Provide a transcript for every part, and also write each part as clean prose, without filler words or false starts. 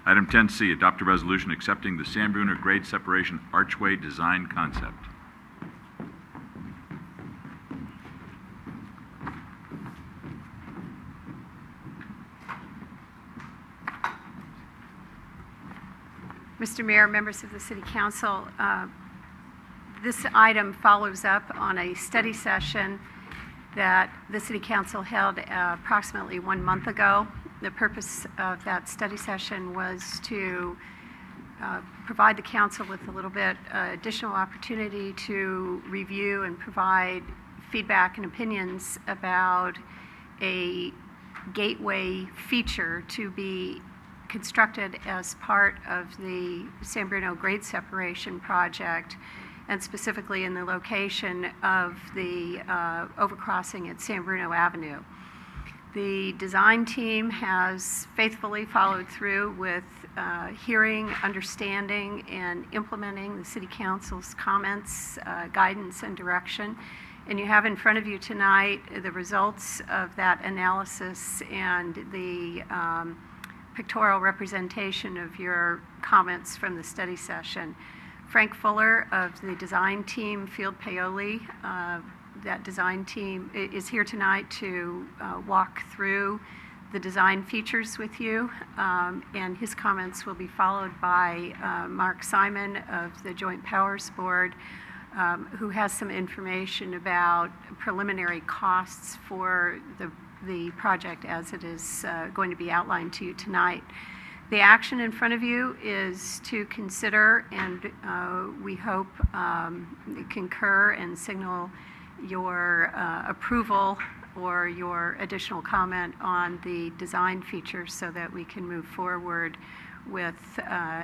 Item 10C, adopt a resolution accepting the San Bruno grade separation archway design concept. Mr. Mayor, members of the City Council, this item follows up on a study session that the City Council held approximately 1 month ago. The purpose of that study session was to provide the Council with a little bit additional opportunity to review and provide feedback and opinions about a gateway feature to be constructed as part of the San Bruno grade separation project, and specifically in the location of the overcrossing at San Bruno Avenue. The design team has faithfully followed through with hearing, understanding, and implementing the City Council's comments, guidance, and direction. And you have in front of you tonight the results of that analysis and the pictorial representation of your comments from the study session. Frank Fuller of the design team, Field Paoli, that design team is here tonight to walk through the design features with you, and his comments will be followed by Mark Simon of the Joint Powers Board, who has some information about preliminary costs for the project as it is going to be outlined to you tonight. The action in front of you is to consider and we hope concur and signal your approval or your additional comment on the design features so that we can move forward with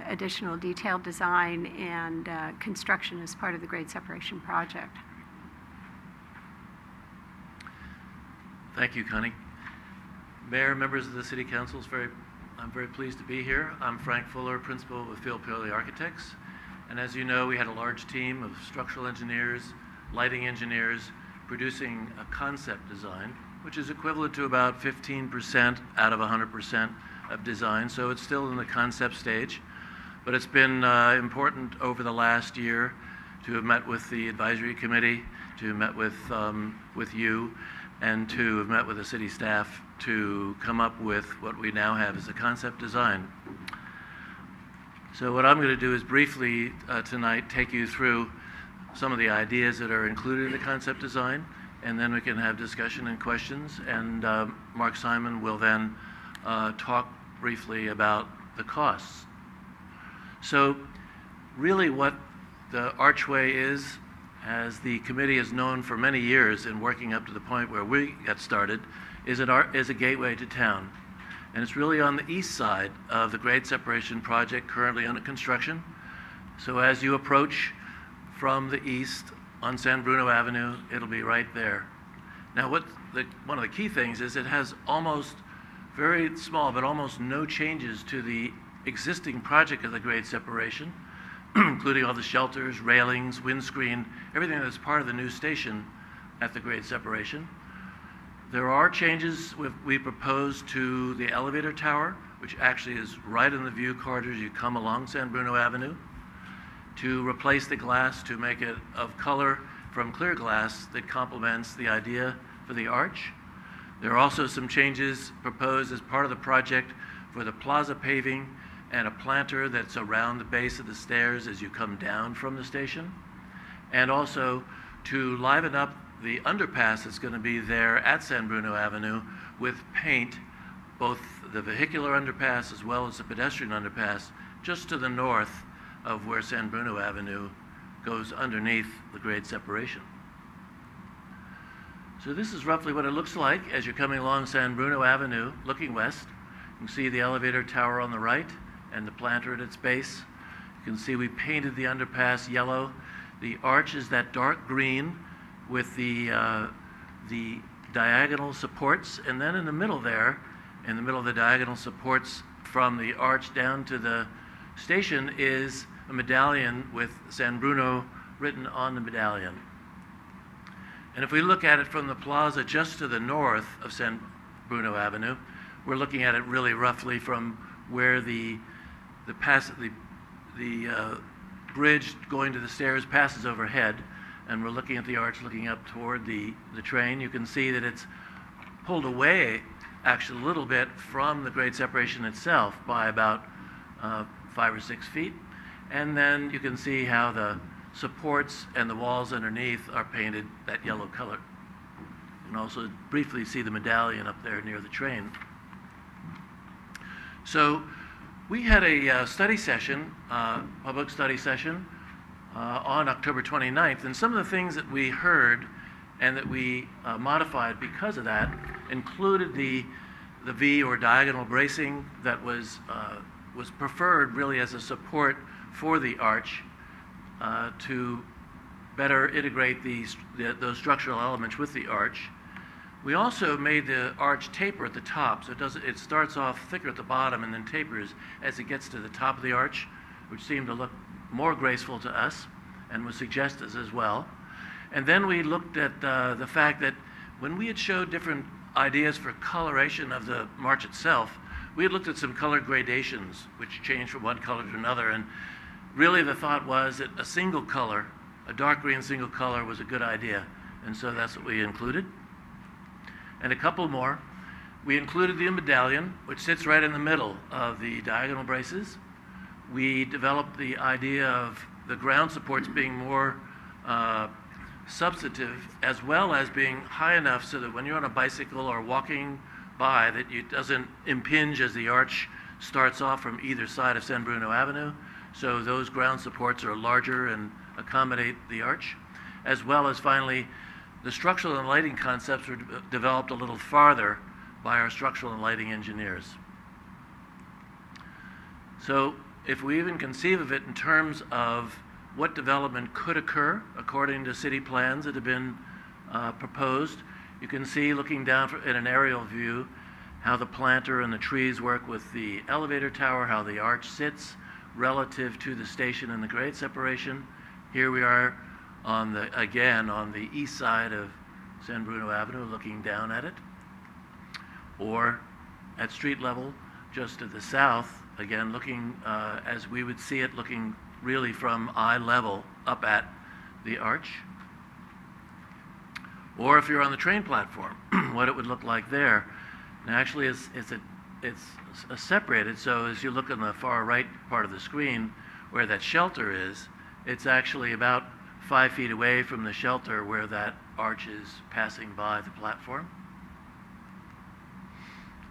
additional detailed design and construction as part of the grade separation project. Thank you, Connie. Mayor, members of the City Council, I'm very pleased to be here. I'm Frank Fuller, principal with Field Paoli Architects. And as you know, we had a large team of structural engineers, lighting engineers, producing a concept design, which is equivalent to about 15% out of 100% of design. So it's still in the concept stage. But it's been important over the last year to have met with the advisory committee, to have met with you, and to have met with the city staff to come up with what we now have as a concept design. So what I'm going to do is briefly tonight take you through some of the ideas that are included in the concept design, and then we can have discussion and questions, and Mark Simon will then talk briefly about the costs. So really what the Archway is, as the committee has known for many years and working up to the point where we got started, is a gateway to town. And it's really on the east side of the grade separation project currently under construction. So as you approach from the east on San Bruno Avenue, it'll be right there. Now one of the key things is it has almost very small but almost no changes to the existing project of the grade separation, including all the shelters, railings, windscreen, everything that's part of the new station at the grade separation. There are changes we proposed to the elevator tower, which actually is right in the view corridor as you come along San Bruno Avenue, to replace the glass to make it of color from clear glass that complements the idea for the arch. There are also some changes proposed as part of the project for the plaza paving and a planter that's around the base of the stairs as you come down from the station, and also to liven up the underpass that's going to be there at San Bruno Avenue with paint, both the vehicular underpass as well as the pedestrian underpass, just to the north of where San Bruno Avenue goes underneath the grade separation. So this is roughly what it looks like as you're coming along San Bruno Avenue, looking west. You can see the elevator tower on the right and the planter at its base. You can see we painted the underpass yellow. The arch is that dark green with the diagonal supports, and then in the middle there, in the middle of the diagonal supports from the arch down to the station is a medallion with San Bruno written on the medallion. And if we look at it from the plaza just to the north of San Bruno Avenue, we're looking at it really roughly from where the the bridge going to the stairs passes overhead, and we're looking at the arch looking up toward the train. You can see that it's pulled away actually a little bit from the grade separation itself by about 5 or 6 feet. And then you can see how the supports and the walls underneath are painted that yellow color. You can also briefly see the medallion up there near the train. So we had a study session, public study session, on October 29th, and some of the things that we heard and that we modified because of that included the V or diagonal bracing that was preferred really as a support for the arch to better integrate those structural elements with the arch. We also made the arch taper at the top, so it starts off thicker at the bottom and then tapers as it gets to the top of the arch, which seemed to look more graceful to us and was suggested as well. And then we looked at the fact that when we had showed different ideas for coloration of the march itself, we had looked at some color gradations which changed from one color to another, and really the thought was that a single color, a dark green single color, was a good idea, and so that's what we included. And a couple more. We included the medallion, which sits right in the middle of the diagonal braces. We developed the idea of the ground supports being more substantive, as well as being high enough so that when you're on a bicycle or walking by, that it doesn't impinge as the arch starts off from either side of San Bruno Avenue. So those ground supports are larger and accommodate the arch, as well as finally the structural and lighting concepts were developed a little farther by our structural and lighting engineers. So if we even conceive of it in terms of what development could occur according to city plans that have been proposed, you can see, looking down in an aerial view, how the planter and the trees work with the elevator tower, how the arch sits relative to the station and the grade separation. Here we are again on the east side of San Bruno Avenue, looking down at it, or at street level just to the south, again looking as we would see it, looking really from eye level up at the arch. Or if you're on the train platform, what it would look like there. Now actually it's separated, so as you look on the far right part of the screen where that shelter is, it's actually about 5 feet away from the shelter where that arch is passing by the platform.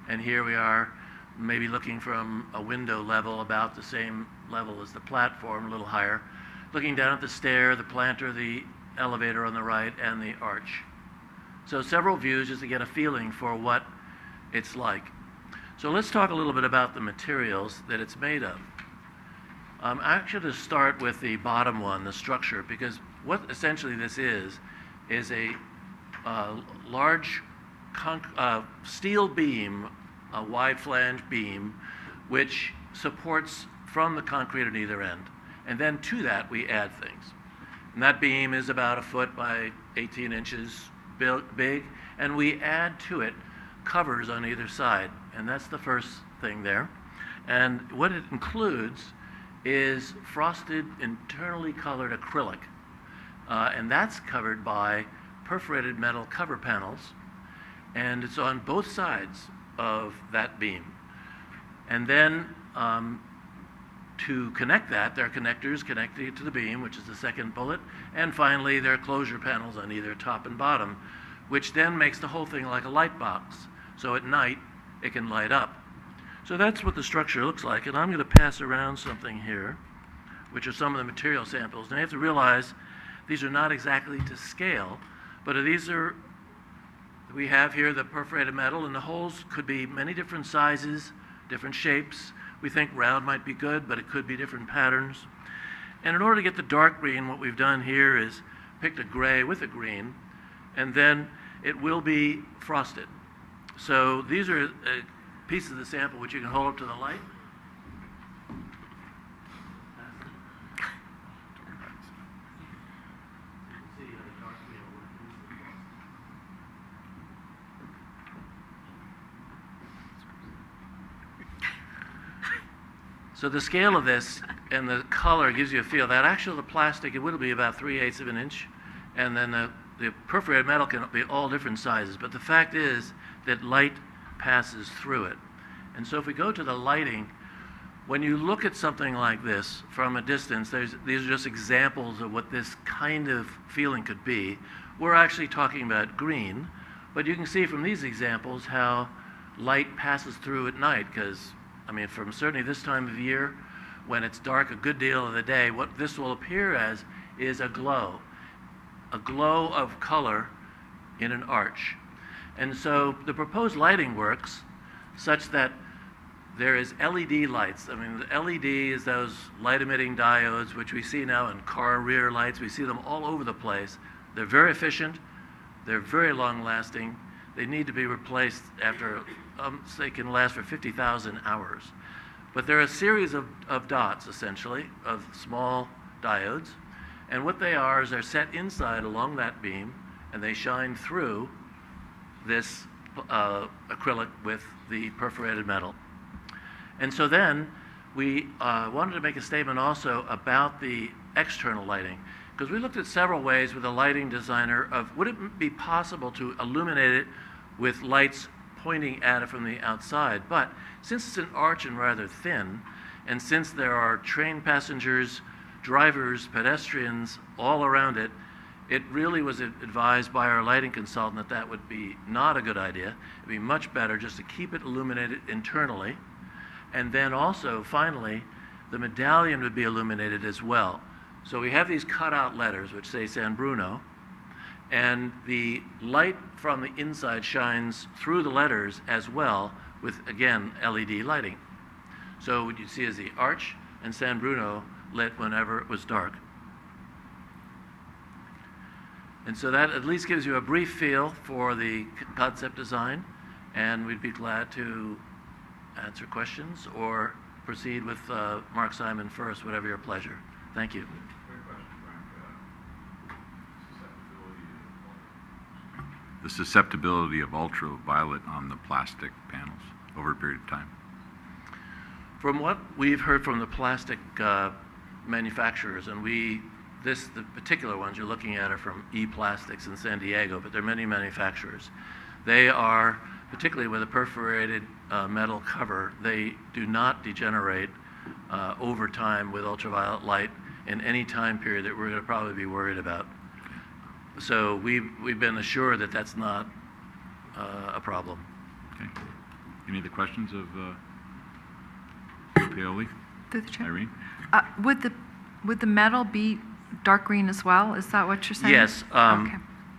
And here we are, maybe looking from a window level, about the same level as the platform, a little higher, looking down at the stair, the planter, the elevator on the right, and the arch. So several views just to get a feeling for what it's like. So let's talk a little bit about the materials that it's made of. Actually, to start with the bottom one, the structure, because what essentially this is a large steel beam, a wide flange beam, which supports from the concrete on either end. And then to that, we add things. And that beam is about 1 foot by 18 inches big, and we add to it covers on either side. And that's the first thing there. And what it includes is frosted, internally colored acrylic. And that's covered by perforated metal cover panels. And it's on both sides of that beam. And then to connect that, there are connectors connecting it to the beam, which is the second bullet. And finally, there are closure panels on either top and bottom, which then makes the whole thing like a light box. So at night, it can light up. So that's what the structure looks like. And I'm going to pass around something here, which are some of the material samples. Now you have to realize these are not exactly to scale, but we have here the perforated metal, and the holes could be many different sizes, different shapes. We think round might be good, but it could be different patterns. And in order to get the dark green, what we've done here is picked a gray with a green, and then it will be frosted. So these are pieces of the sample which you can hold up to the light. So the scale of this and the color gives you a feel that actually the plastic, it will be about 3/8 of an inch, and then the perforated metal can be all different sizes. But the fact is that light passes through it. And so if we go to the lighting, when you look at something like this from a distance, these are just examples of what this kind of feeling could be. We're actually talking about green, but you can see from these examples how light passes through at night, because, I mean, from certainly this time of year, when it's dark a good deal of the day, what this will appear as is a glow of color in an arch. And so the proposed lighting works such that there is LED lights. I mean, the LED is those light-emitting diodes, which we see now in car rear lights. We see them all over the place. They're very efficient. They're very long-lasting. They need to be replaced after, they can last for 50,000 hours. But they're a series of dots, essentially, of small diodes. And what they are is they're set inside along that beam, and they shine through this acrylic with the perforated metal. And so then we wanted to make a statement also about the external lighting, because we looked at several ways with a lighting designer of would it be possible to illuminate it with lights pointing at it from the outside. But since it's an arch and rather thin, and since there are train passengers, drivers, pedestrians all around it, it really was advised by our lighting consultant that that would be not a good idea. It'd be much better just to keep it illuminated internally. And then also, finally, the medallion would be illuminated as well. So we have these cutout letters which say San Bruno, and the light from the inside shines through the letters as well with, again, LED lighting. So what you see is the arch and San Bruno lit whenever it was dark. And so that at least gives you a brief feel for the concept design, and we'd be glad to answer questions or proceed with Mark Simon first, whatever your pleasure. Thank you. Great question, Frank. The susceptibility of ultraviolet on the plastic panels over a period of time. From what we've heard from the plastic manufacturers, and the particular ones you're looking at are from E-Plastics in San Diego, but there are many manufacturers. They are, particularly with a perforated metal cover, they do not degenerate over time with ultraviolet light in any time period that we're going to probably be worried about. So we've been assured that that's not a problem. Okay. Any other questions of Paoli? Through the chair. Irene? Would the metal be dark green as well? Is that what you're saying? Yes. Okay.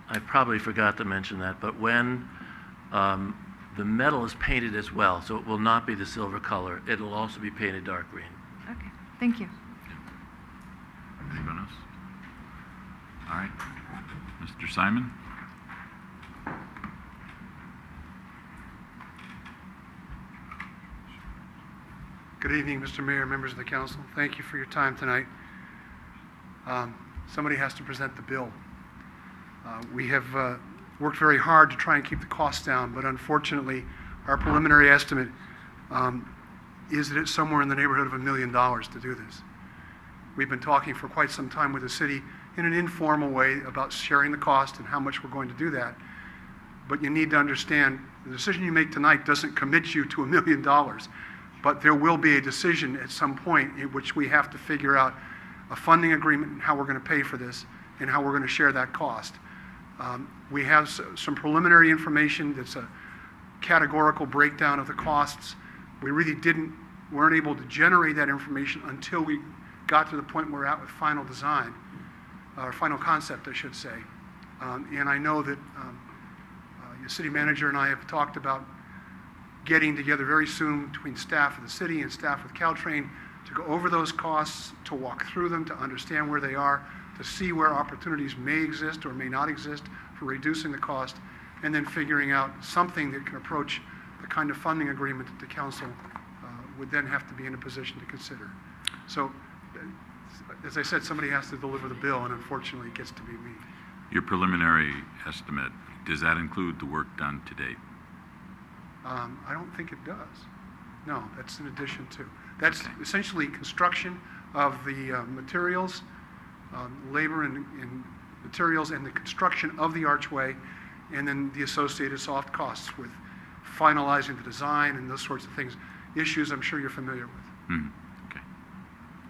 I probably forgot to mention that, but when the metal is painted as well, so it will not be the silver color. It'll also be painted dark green. Okay. Thank you. Anyone else? All right. Mr. Simon? Good evening, Mr. Mayor, members of the council. Thank you for your time tonight. Somebody has to present the bill. We have worked very hard to try and keep the costs down, but unfortunately, our preliminary estimate is that it's somewhere in the neighborhood of $1 million to do this. We've been talking for quite some time with the city in an informal way about sharing the cost and how much we're going to do that. But you need to understand, the decision you make tonight doesn't commit you to $1 million, but there will be a decision at some point in which we have to figure out a funding agreement and how we're going to pay for this and how we're going to share that cost. We have some preliminary information that's a categorical breakdown of the costs. We really weren't able to generate that information until we got to the point we're at with final design, or final concept, I should say. And I know that the city manager and I have talked about getting together very soon between staff of the city and staff with Caltrain to go over those costs, to walk through them, to understand where they are, to see where opportunities may exist or may not exist for reducing the cost, and then figuring out something that can approach the kind of funding agreement that the council would then have to be in a position to consider. So, as I said, somebody has to deliver the bill, and unfortunately it gets to be me. Your preliminary estimate, does that include the work done to date? I don't think it does. No, that's in addition to. That's Okay. essentially construction of the materials, labor and materials, and the construction of the archway, and then the associated soft costs with finalizing the design and those sorts of things. Issues I'm sure you're familiar with. Okay.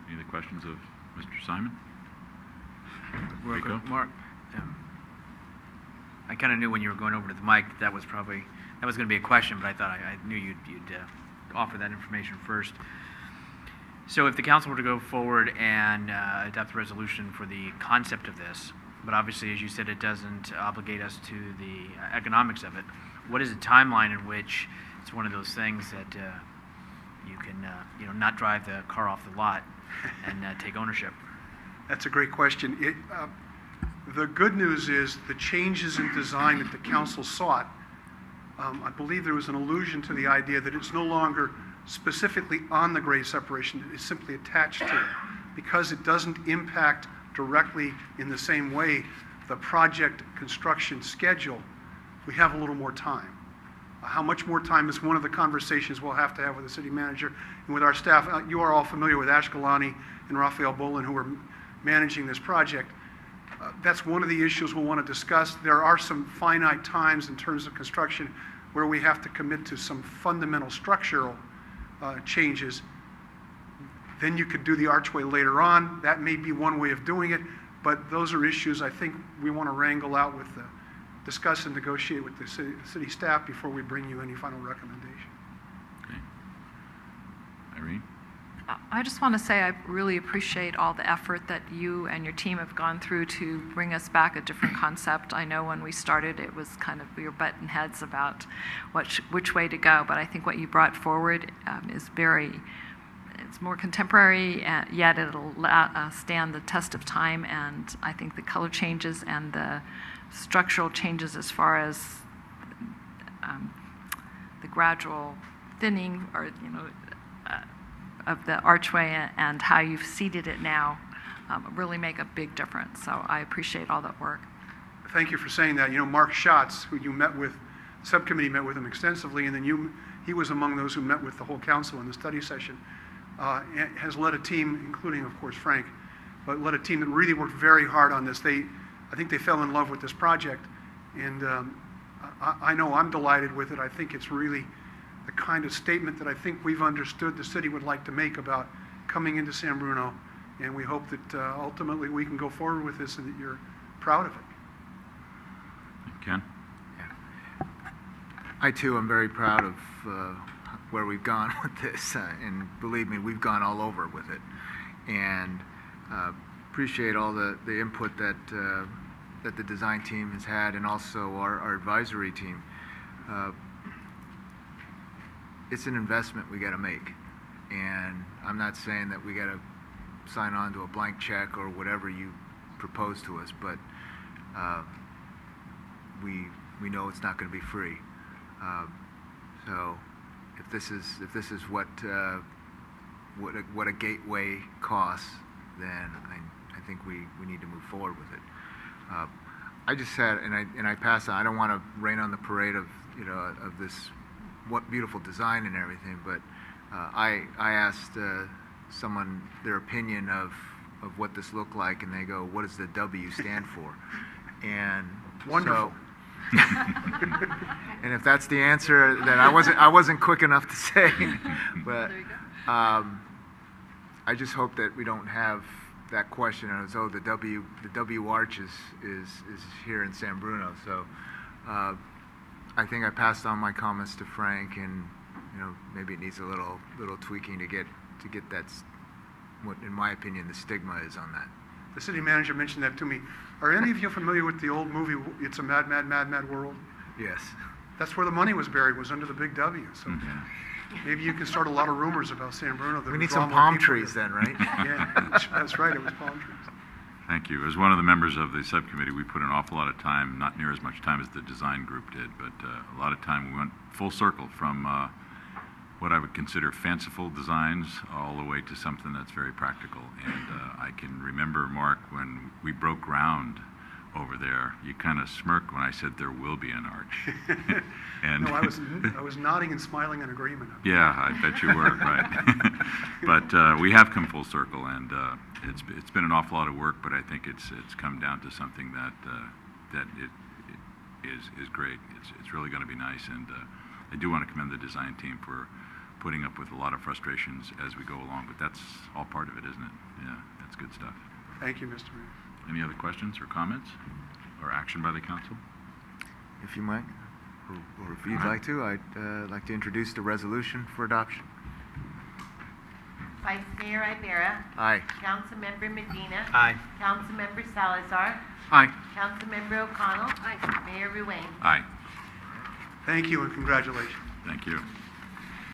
Any other questions of Mr. Simon? Real Rico? quick, Mark, I kind of knew when you were going over to the mic that was going to be a question, but I thought I knew you'd offer that information first. So if the council were to go forward and adopt a resolution for the concept of this, but obviously, as you said, it doesn't obligate us to the economics of it, what is the timeline in which it's one of those things that you can not drive the car off the lot and take ownership? That's a great question. The good news is the changes in design that the council sought, I believe there was an allusion to the idea that it's no longer specifically on the grade separation, it's simply attached to it. Because it doesn't impact directly in the same way the project construction schedule, we have a little more time. How much more time is one of the conversations we'll have to have with the city manager and with our staff. You are all familiar with Ashkelani and Raphael Bolin, who are managing this project. That's one of the issues we'll want to discuss. There are some finite times in terms of construction where we have to commit to some fundamental structural changes. Then you could do the archway later on. That may be one way of doing it, but those are issues I think we want to wrangle out with discuss and negotiate with the city staff before we bring you any final recommendation. Okay. Irene? I just want to say I really appreciate all the effort that you and your team have gone through to bring us back a different concept. I know when we started it was kind of we were butting heads about which way to go, but I think what you brought forward is it's more contemporary, yet it'll stand the test of time, and I think the color changes and the structural changes as far as the gradual thinning or of the archway and how you've seated it now really make a big difference. So I appreciate all that work. Thank you for saying that. Mark Schatz, who you met with, the subcommittee met with him extensively, and then he was among those who met with the whole council in the study session, has led a team, including, of course, Frank, but led a team that really worked very hard on this. I think they fell in love with this project, and I know I'm delighted with it. I think it's really the kind of statement that I think we've understood the city would like to make about coming into San Bruno, and we hope that ultimately we can go forward with this and that you're proud of it. Ken? I too am very proud of where we've gone with this, and believe me, we've gone all over with it, and appreciate all the input that the design team has had, and also our advisory team. It's an investment we got to make, and I'm not saying that we got to sign on to a blank check or whatever you propose to us, but we know it's not going to be free. So if this is what a gateway costs, then I think we need to move forward with it. I just said, and I pass on. I don't want to rain on the parade of this what beautiful design and everything, but I asked someone their opinion of what this looked like, and they go, "What does the W stand for?" And Wonderful. So, and if that's the answer, then I wasn't quick enough to say. But I just hope that we don't have that question as the W arch is here in San Bruno. So I think I passed on my comments to Frank, and maybe it needs a little tweaking to get that, what in my opinion the stigma is on that. The city manager mentioned that to me. Are any of you familiar with the old movie It's a Mad, Mad, Mad, Mad World? Yes. That's where the money was buried, was under the big W. So maybe you can start a lot of rumors about San Bruno. We need some palm trees then, right? Yeah, that's right. It was palm trees. Thank you. As one of the members of the subcommittee, we put an awful lot of time, not near as much time as the design group did, but a lot of time. We went full circle from what I would consider fanciful designs all the way to something that's very practical. And I can remember, Mark, when we broke ground over there. You kind of smirked when I said there will be an arch. And No, I was nodding and smiling in agreement. yeah, I bet you were, right. But we have come full circle, and it's been an awful lot of work, but I think it's come down to something that it is great. It's really going to be nice, and I do want to commend the design team for putting up with a lot of frustrations as we go along, but that's all part of it, isn't it? Yeah, that's good stuff. Thank you, Mr. Mayor. Any other questions or comments or action by the council? If you might, or if you'd like to, I'd like to introduce the resolution for adoption. Vice Mayor Ibarra. Aye. Councilmember Medina. Aye. Councilmember Salazar. Aye. Councilmember O'Connell. Mayor Ruane. Aye. Thank you and congratulations. Thank you.